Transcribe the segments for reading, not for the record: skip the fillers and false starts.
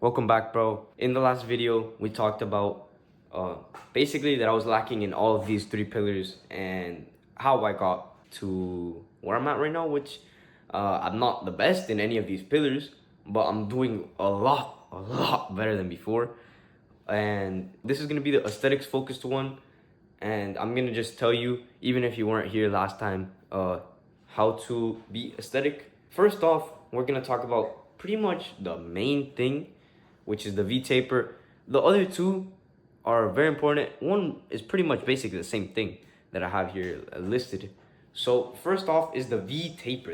Welcome back, bro. In the last video, we talked about uh, basically that I was lacking in all of these three pillars and how I got to where I'm at right now, which I'm not the best in any of these pillars, but I'm doing a lot better than before. And this is gonna be the aesthetics focused one, and I'm gonna just tell you, even if you weren't here last time, how to be aesthetic. First off, we're gonna talk about pretty much the main thing, which is the V-taper. The other two are very important. One is pretty much basically the same thing that I have here listed. So first off is the V-taper,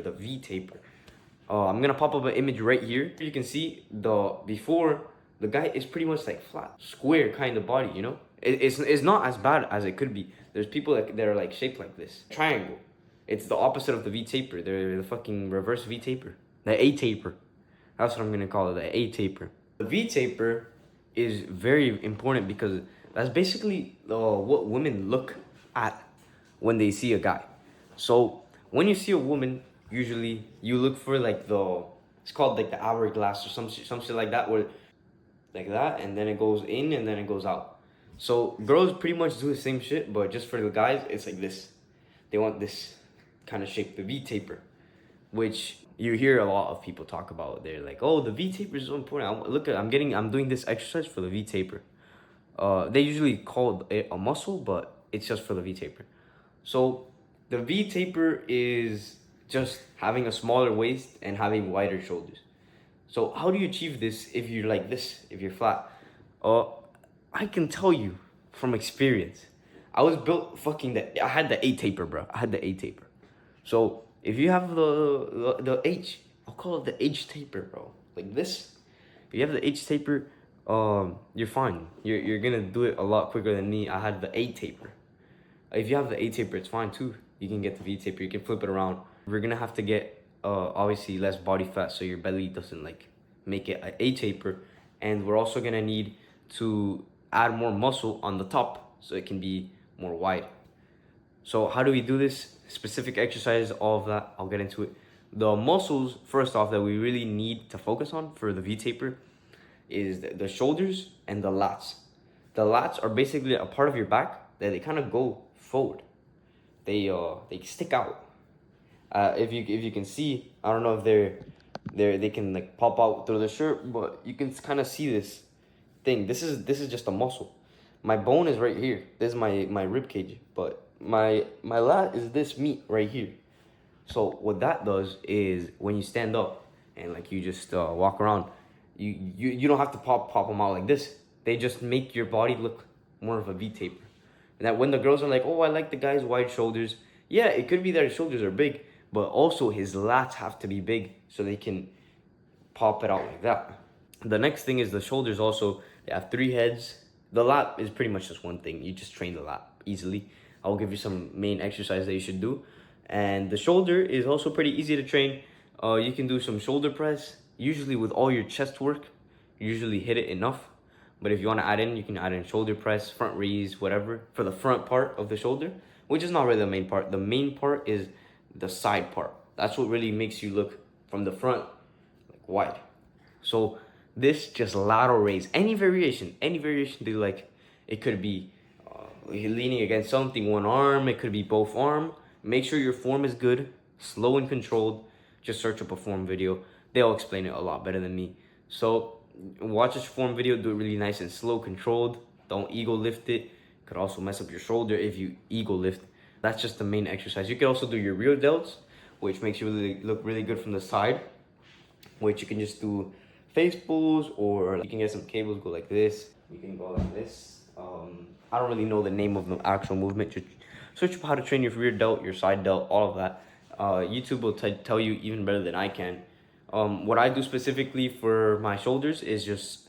I'm gonna pop up an image right here. You can see the before, the guy is pretty much like flat, square kind of body, you know? It's not as bad as it could be. There's people that are like shaped like this. Triangle. It's the opposite of the V-taper. They're the fucking reverse V-taper. The A-taper. That's what I'm gonna call it, the A-taper. The V-taper is very important because that's basically what women look at when they see a guy. So when you see a woman, usually you look for like it's called like the hourglass or some shit like that, where like that, and then it goes in and then it goes out. So girls pretty much do the same shit, but just for the guys, it's like this. They want this kind of shape, the V-taper, which you hear a lot of people talk about. They're like, "Oh, the V-taper is so important. I'm doing this exercise for the V-taper." They usually call it a muscle, but it's just for the V-taper. So the V-taper is just having a smaller waist and having wider shoulders. So how do you achieve this if you're like this, if you're flat? Uh, I can tell you from experience. I was built I had the A-taper, bro. I had the A-taper. So if you have the H, I'll call it the H taper, bro. Like this. If you have the H taper, you're fine. You're gonna do it a lot quicker than me. I had the A taper. If you have the A taper, it's fine too. You can get the V taper. You can flip it around. We're gonna have to get obviously less body fat so your belly doesn't like make it an A taper, and we're also gonna need to add more muscle on the top so it can be more wide. So how do we do this? Specific exercises, all of that, I'll get into it. The muscles, first off, that we really need to focus on for the V-taper is the shoulders and the lats. The lats are basically a part of your back that they kind of go forward. They stick out. If you can see, I don't know if they can like pop out through the shirt, but you can kind of see this thing. This is just a muscle. My bone is right here. This is my rib cage, but my lat is this meat right here. So what that does is when you stand up and like you just walk around, you don't have to pop them out like this. They just make your body look more of a V taper. And that when the girls are like, "Oh, I like the guy's wide shoulders," yeah, it could be that his shoulders are big, but also his lats have to be big so they can pop it out like that. The next thing is the shoulders also. They have three heads. The lat is pretty much just one thing. You just train the lat easily. I'll give you some main exercise that you should do. And the shoulder is also pretty easy to train. You can do some shoulder press. Usually with all your chest work, you usually hit it enough. But if you want to add in, you can add in shoulder press, front raise, whatever, for the front part of the shoulder, which is not really the main part. The main part is the side part. That's what really makes you look from the front like wide. So this just lateral raise, any variation do you like. It could be leaning against something, one arm, it could be both arm. Make sure your form is good, slow and controlled. Just search up a form video. They'll explain it a lot better than me. So watch this form video, do it really nice and slow, controlled. Don't ego lift it. Could also mess up your shoulder if you ego lift. That's just the main exercise. You can also do your rear delts, which makes you really look really good from the side, which you can just do face pulls, or you can get some cables, go like this. You can go like this. I don't really know the name of the actual movement. Just search up how to train your rear delt, your side delt, all of that. YouTube will tell you even better than I can. What I do specifically for my shoulders is just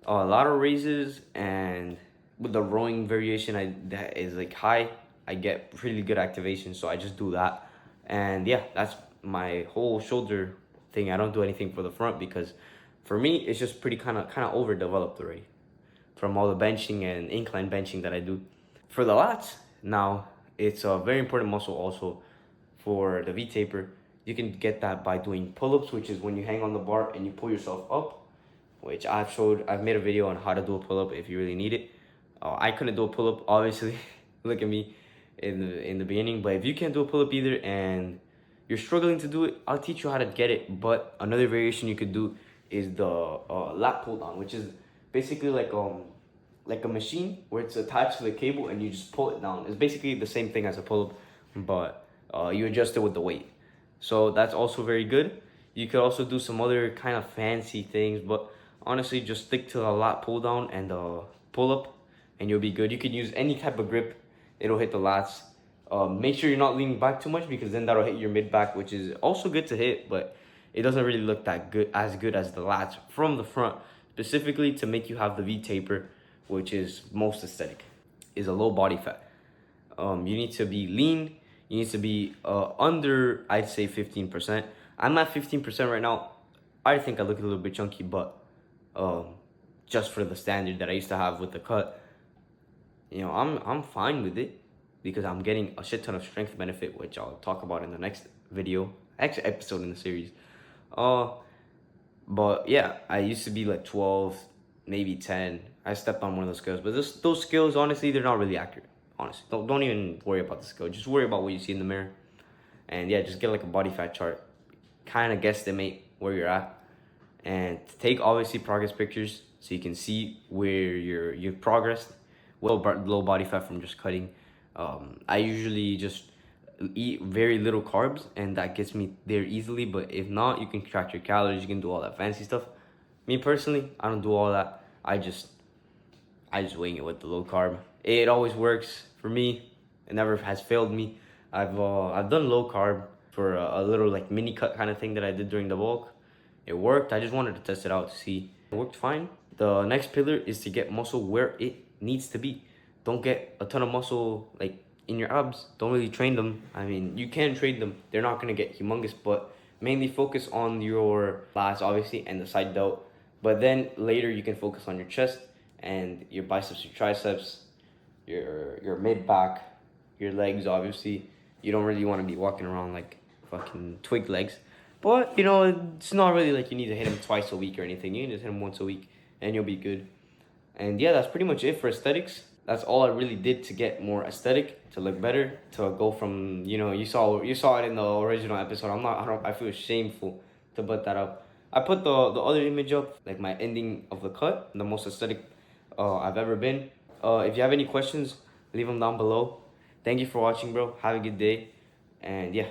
lateral raises, and with the rowing variation that is like high, I get pretty good activation, so I just do that. And yeah, that's my whole shoulder thing. I don't do anything for the front because for me it's just pretty kind of overdeveloped already from all the benching and incline benching that I do. For the lats, now it's a very important muscle also for the V-taper. You can get that by doing pull-ups, which is when you hang on the bar and you pull yourself up. which I've made a video on how to do a pull-up if you really need it. I couldn't do a pull-up, obviously. Look at me in the beginning. But if you can't do a pull-up either and you're struggling to do it, I'll teach you how to get it. But another variation you could do is the lat pull down, which is basically like a machine where it's attached to the cable and you just pull it down. It's basically the same thing as a pull-up, but you adjust it with the weight. So that's also very good. You could also do some other kind of fancy things, but honestly, just stick to the lat pull down and the pull up, and you'll be good. You can use any type of grip; it'll hit the lats. Make sure you're not leaning back too much because then that'll hit your mid back, which is also good to hit, but it doesn't really look that good as the lats from the front, specifically to make you have the V taper, which is most aesthetic, is a low body fat. You need to be lean. You need to be under, I'd say 15%. I'm at 15% right now. I think I look a little bit chunky, but just for the standard that I used to have with the cut, I'm fine with it because I'm getting a shit ton of strength benefit, which I'll talk about in the next video, next episode in the series. But yeah, I used to be like 12, maybe 10. I stepped on one of those scales, but those scales, honestly, they're not really accurate. Honestly, don't even worry about the scale. Just worry about what you see in the mirror, and yeah, just get like a body fat chart, kind of guesstimate where you're at, and take obviously progress pictures so you can see where you've progressed. Low body fat from just cutting. I usually just eat very little carbs, and that gets me there easily. But if not, you can track your calories. You can do all that fancy stuff. Me personally, I don't do all that. I just wing it with the low carb. It always works for me. It never has failed me. I've done low carb for a little like mini cut kind of thing that I did during the bulk. It worked. I just wanted to test it out to see. It worked fine. The next pillar is to get muscle where it needs to be. Don't get a ton of muscle like in your abs. Don't really train them. I mean, you can train them. They're not gonna get humongous, but mainly focus on your lats obviously and the side delt. But then later you can focus on your chest and your biceps, your triceps, your mid back, your legs. Obviously, you don't really want to be walking around like fucking twig legs, but it's not really like you need to hit them twice a week or anything. You can just hit them once a week and you'll be good. And yeah, that's pretty much it for aesthetics. That's all I really did to get more aesthetic, to look better, to go from you saw it in the original episode. I feel shameful to put that up. I put the other image up, like my ending of the cut, the most aesthetic I've ever been. If you have any questions, leave them down below. Thank you for watching, bro. Have a good day. And yeah.